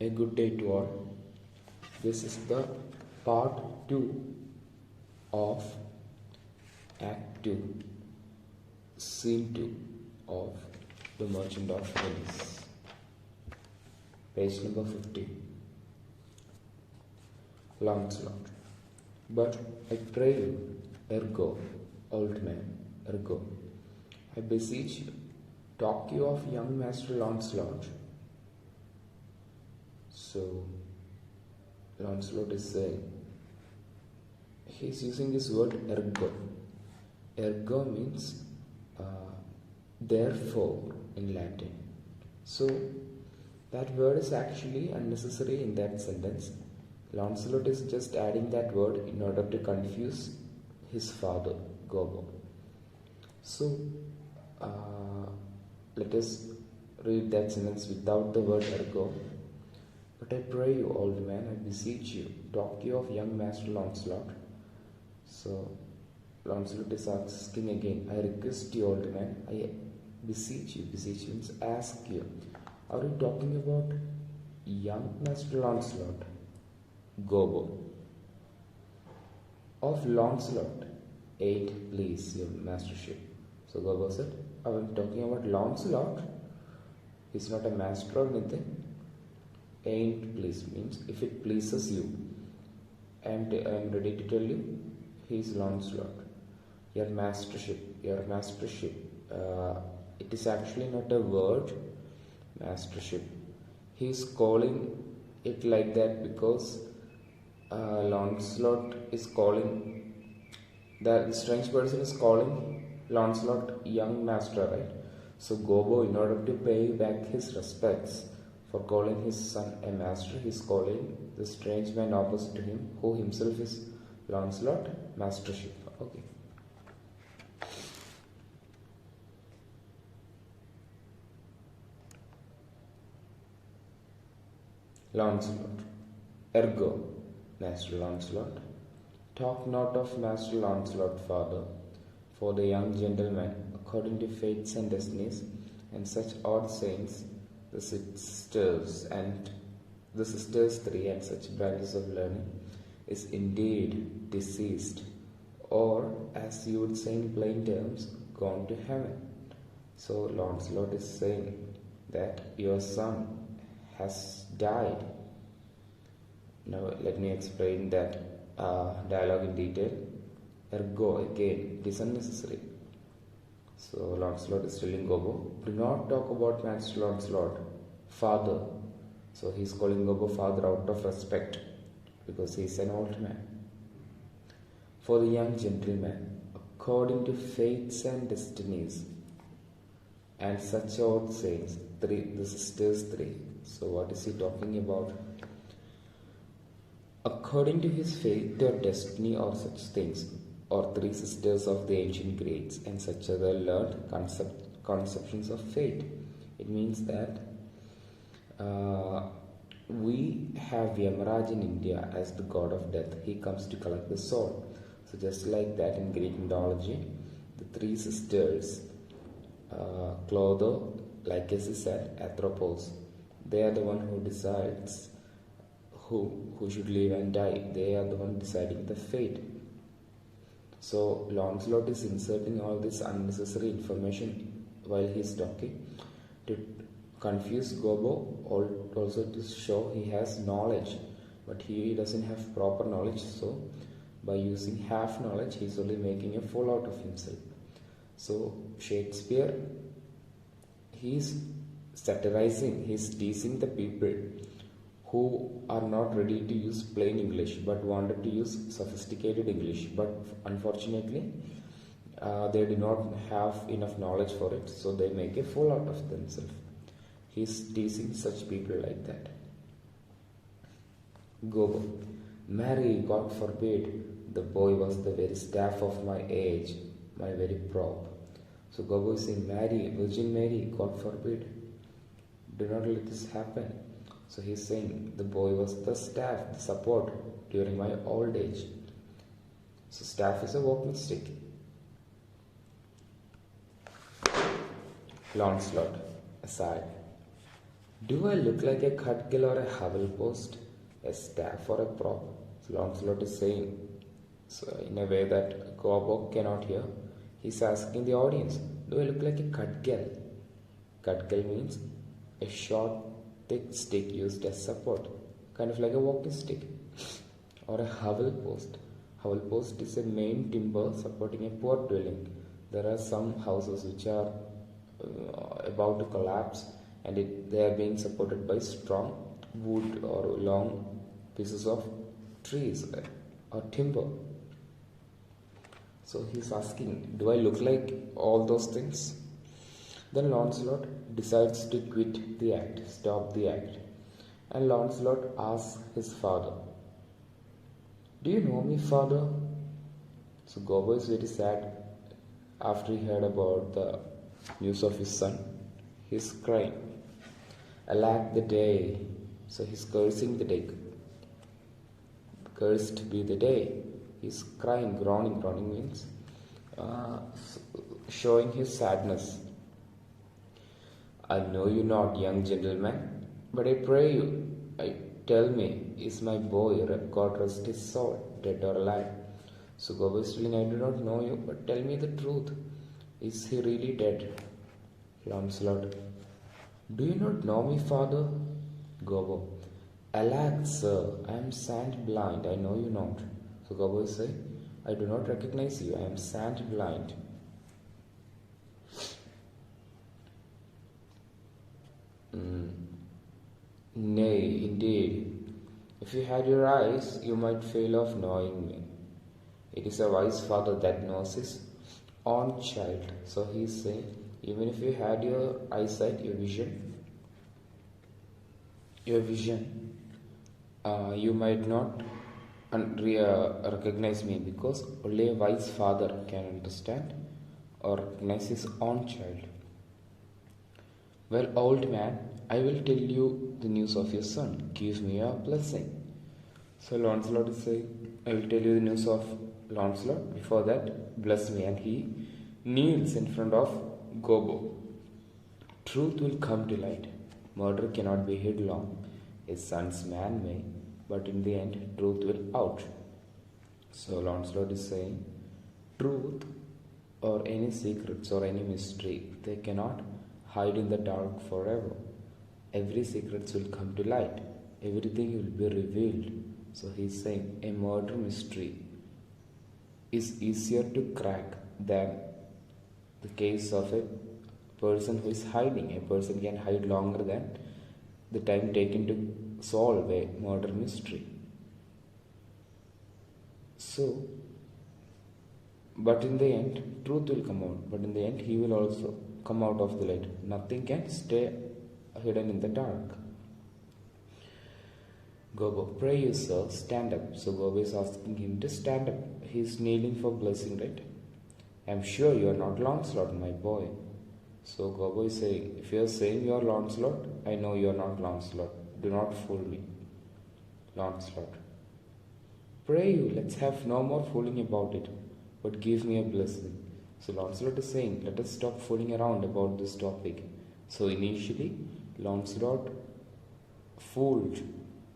A good day to all. This is the part 2 of Act 2, Scene 2 of The Merchant of Venice. Page number 50. Lancelot. But I pray you, ergo, old man, ergo, I beseech you, talk you of young Master Lancelot. So, Lancelot is saying, he's using this word ergo. Ergo means therefore in Latin. So, that word is actually unnecessary in that sentence. Lancelot is just adding that word in order to confuse his father, Gobbo. So, let us read that sentence without the word ergo. But I pray you, old man, I beseech you, talk you of young Master Lancelot. So, Lancelot is asking again, I request you, old man, I beseech you means ask you. Are you talking about young Master Lancelot? Gobbo. Of Lancelot, ain't please your mastership. So Gobbo said, I'm talking about Lancelot. He's not a master or anything. Ain't please means if it pleases you. I'm ready to tell you, he is Lancelot. Your mastership. It is actually not a word, mastership. He is calling it like that because Lancelot is calling, the strange person is calling Lancelot young master, right? So Gobbo, in order to pay back his respects for calling his son a master, he is calling the strange man opposite to him, who himself is Lancelot, mastership. Okay. Lancelot. Ergo, Master Lancelot, talk not of Master Lancelot, father, for the young gentleman, according to fates and destinies, and such odd sayings, the sisters three, and such branches of learning, is indeed deceased, or, as you would say in plain terms, gone to heaven. So Lancelot is saying that your son has died. Now let me explain that dialogue in detail. Ergo, again, it is unnecessary. So Lancelot is telling Gobbo, do not talk about Master Lancelot, father. So he is calling Gobbo father out of respect because he is an old man. For the young gentleman, according to fates and destinies, and such odd sayings, the sisters three. So what is he talking about? According to his fate or destiny or such things, or three sisters of the ancient Greeks and such other learned conceptions of fate. It means that we have Yamaraj in India as the god of death. He comes to collect the soul. So just like that in Greek mythology, the three sisters, Clotho, Lycasis and Atropos, they are the one who decides who should live and die. They are the one deciding the fate. So Lancelot is inserting all this unnecessary information while he is talking to confuse Gobbo, also to show he has knowledge, but he doesn't have proper knowledge. So by using half knowledge, he is only making a fool out of himself. So Shakespeare, he is satirizing, he is teasing the people who are not ready to use plain English but wanted to use sophisticated English, but unfortunately they do not have enough knowledge for it, so they make a fool out of themselves. He is teasing such people like that. Gobbo, marry, God forbid, the boy was the very staff of my age, my very prop. So Gobbo is saying, marry, Virgin Mary, God forbid, do not let this happen. So he is saying, the boy was the staff, the support during my old age. So staff is a walking stick. Lancelot, aside. Do I look like a cudgel or a hovel post, a staff or a prop? Lancelot is saying, so in a way that Gobbo cannot hear. He's asking the audience, do I look like a cudgel? Cudgel means a short, thick stick used as support, kind of like a walking stick, or a hovel post. Hovel post is a main timber supporting a poor dwelling. There are some houses which are about to collapse and they are being supported by strong wood or long pieces of trees or timber. So he's asking, do I look like all those things? Then Lancelot decides to quit the act, stop the act. And Lancelot asks his father, do you know me, father? So Gobbo is very sad after he heard about the news of his son. He's crying. Alack the day. So he's cursing the day. Cursed be the day. He's crying, groaning. Groaning means showing his sadness. I know you not, young gentleman, but I pray you, tell me, is my boy, God rest his soul, dead or alive? So Gobbo is telling, I do not know you, but tell me the truth. Is he really dead? Lancelot, do you not know me, father? Gobbo, alack, sir, I am sand blind, I know you not. So Gobbo is saying, I do not recognize you, I am sand blind. Nay, indeed. If you had your eyes, you might fail of knowing me. It is a wise father that knows his own child. So he is saying, even if you had your eyesight, your vision, you might not recognize me, because only a wise father can understand or recognize his own child. Well, old man, I will tell you the news of your son. Give me your blessing. So Lancelot is saying, I will tell you the news of Lancelot. Before that, bless me. And he kneels in front of Gobbo. Truth will come to light. Murder cannot be hid long. His son's man may, but in the end, truth will out. So Lancelot is saying, truth or any secrets or any mystery, they cannot hide in the dark forever. Every secrets will come to light. Everything will be revealed. So he's saying a murder mystery is easier to crack than the case of a person who is hiding. A person can hide longer than the time taken to solve a murder mystery. So, but in the end, truth will come out. But in the end, he will also come out of the light. Nothing can stay hidden in the dark. Gobbo, pray you, sir, stand up. So Gobbo is asking him to stand up. He is kneeling for blessing, right? I am sure you are not Lancelot, my boy. So Gobbo is saying, if you are saying you are Lancelot, I know you are not Lancelot. Do not fool me. Lancelot, pray you, let's have no more fooling about it, but give me a blessing. So Lancelot is saying, let us stop fooling around about this topic. So initially, Lancelot fooled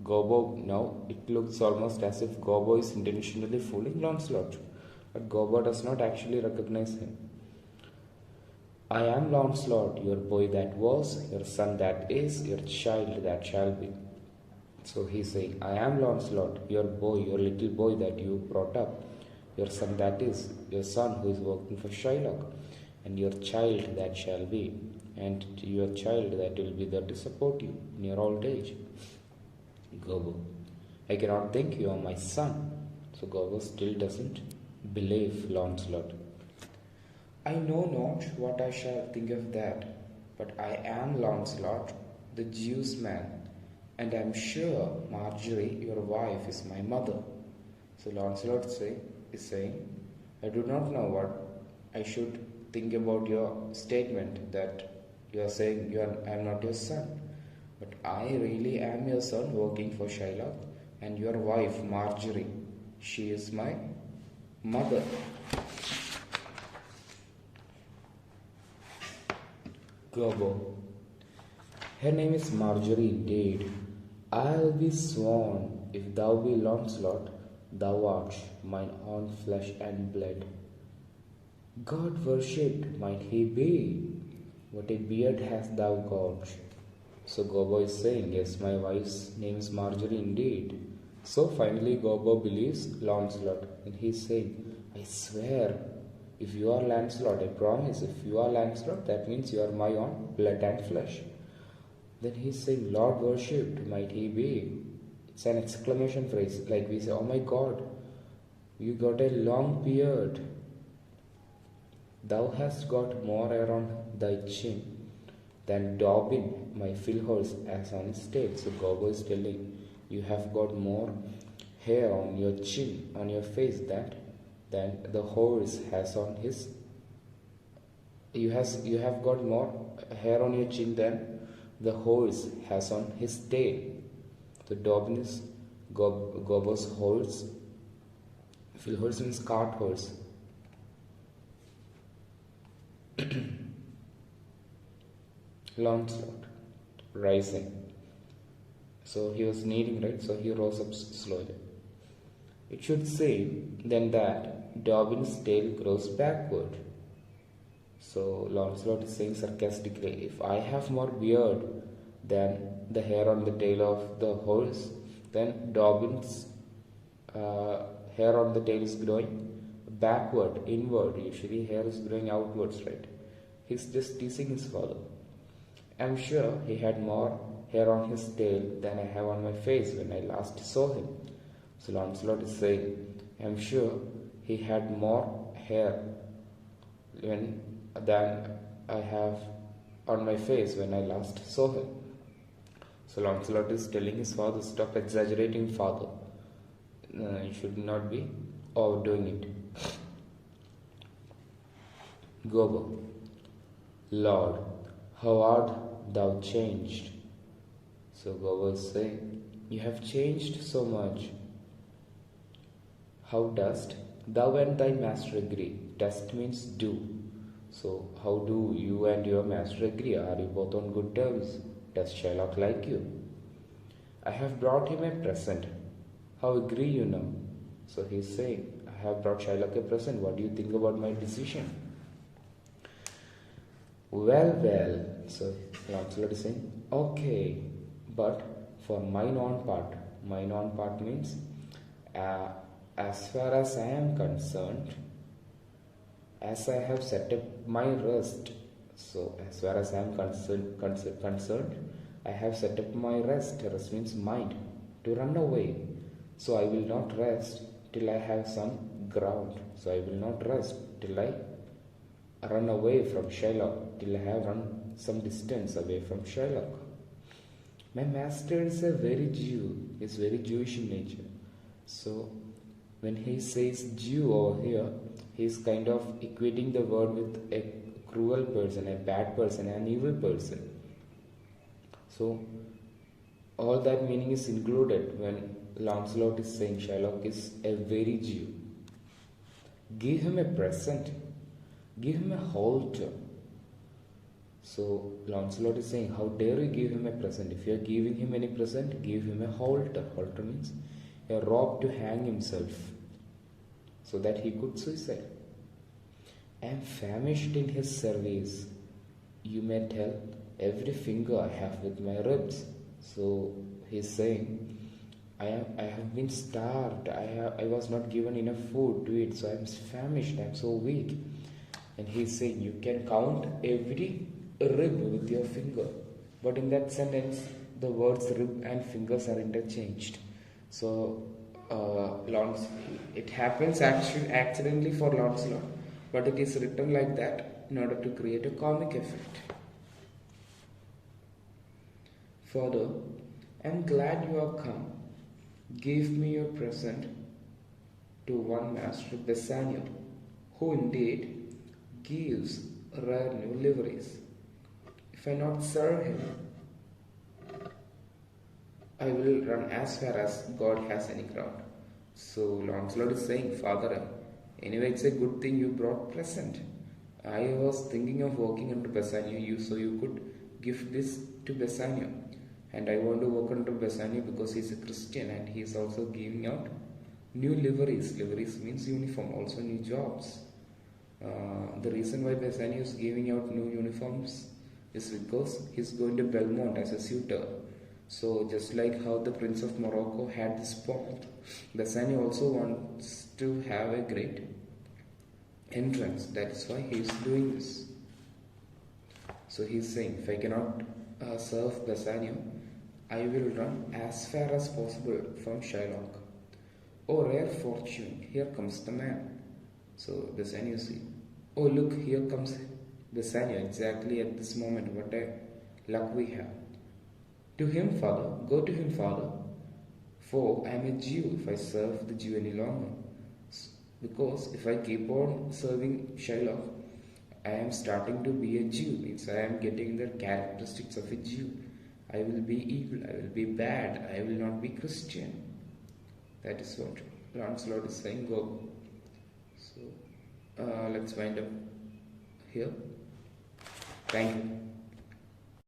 Gobbo. Now it looks almost as if Gobbo is intentionally fooling Lancelot, but Gobbo does not actually recognize him. I am Lancelot, your boy that was, your son that is, your child that shall be. So he is saying, I am Lancelot, your boy, your little boy that you brought up, your son that is, your son who is working for Shylock, and your child that shall be, and your child that will be there to support you in your old age. Gobbo, I cannot think you are my son. So Gobbo still doesn't believe Lancelot. I know not what I shall think of that, but I am Lancelot, the Jew's man, and I am sure Marjorie, your wife, is my mother. So Lancelot is saying, I do not know what I should think about your statement that you are saying I am not your son. But I really am your son working for Shylock, and your wife, Marjorie, she is my mother. Gobbo, Her name is Marjorie indeed. I'll be sworn, if thou be Launcelot, thou art mine own flesh and blood. God worshipped might he be, what a beard hast thou got. So Gobbo is saying, yes, my wife's name is Marjorie indeed. So finally Gobbo believes Launcelot, and he is saying, I swear, if you are Lancelot, I promise, if you are Lancelot, that means you are my own blood and flesh. Then he is saying, Lord worshipped might he be. It's an exclamation phrase, like we say, oh my God, you got a long beard. Thou hast got more hair on thy chin than Dobbin, my fill horse, has on his tail. So Gobbo is telling, you have got more hair on your chin, on your face, than the horse has on his. You have got more hair on your chin than the horse has on his tail. So Dobbin is Gobbo's horse. Fill horse means cart horse. Launcelot rising. So he was kneeling, right? So he rose up slowly. It should say then that Dobbin's tail grows backward. So Launcelot is saying sarcastically, if I have more beard than the hair on the tail of the horse, then Dobbin's hair on the tail is growing backward, inward. Usually hair is growing outwards, right? He's just teasing his father. I'm sure he had more hair on his tail than I have on my face when I last saw him. So Lancelot is saying, I'm sure he had more hair than I have on my face when I last saw him. So Lancelot is telling his father, stop exaggerating, father. You should not be overdoing it. Gobbo, Lord, how art thou changed? So Gobbo is saying, you have changed so much. How dost thou and thy master agree? Dost means do. So how do you and your master agree? Are you both on good terms? Does Shylock like you? I have brought him a present. How agree you now? So he is saying, I have brought Shylock a present. What do you think about my decision? Well. So Lancelot is saying, okay, but for mine own part means, as far as I am concerned, as I have set up my rest, so as far as I am concerned, I have set up my rest. Rest means mind, to run away. So I will not rest till I have some ground. So I will not rest till I run away from Shylock, till I have run some distance away from Shylock. My master is a very Jew, is very Jewish in nature. So when he says Jew over here, he is kind of equating the word with a cruel person, a bad person, an evil person. So all that meaning is included when Lancelot is saying Shylock is a very Jew. Give him a present. Give him a halter. So Lancelot is saying, how dare you give him a present? If you are giving him any present, give him a halter. Halter means a rope to hang himself, so that he could suicide. I am famished in his service. You may tell every finger I have with my ribs. So he is saying, I have been starved. I was not given enough food to eat, so I am famished. I am so weak. And he is saying, you can count every rib with your finger. But in that sentence, the words rib and fingers are interchanged. So it happens accidentally for Lancelot, but it is written like that in order to create a comic effect. Further, I am glad you have come. Give me your present to one master Bassanio, who indeed gives rare new liveries. If I not serve him, I will run as far as God has any ground. So Lancelot is saying, Father, anyway, it's a good thing you brought present. I was thinking of walking into Bassanio, so you could give this to Bassanio, and I want to work under Bassanio because he's a Christian and he's also giving out new liveries. Liveries means uniform, also new jobs. The reason why Bassanio is giving out new uniforms is because he's going to Belmont as a suitor. So just like how the Prince of Morocco had this pomp, Bassanio also wants to have a great entrance. That is why he is doing this. So he is saying, if I cannot serve Bassanio, I will run as far as possible from Shylock. Oh, rare fortune, here comes the man. So Bassanio see, oh look, here comes Bassanio exactly at this moment. What a luck we have. To him, father, go to him, father, for I am a Jew if I serve the Jew any longer. Because if I keep on serving Shylock, I am starting to be a Jew, means I am getting the characteristics of a Jew. I will be evil, I will be bad, I will not be Christian. That is what Lancelot is saying, go. So, let's wind up here. Thank you.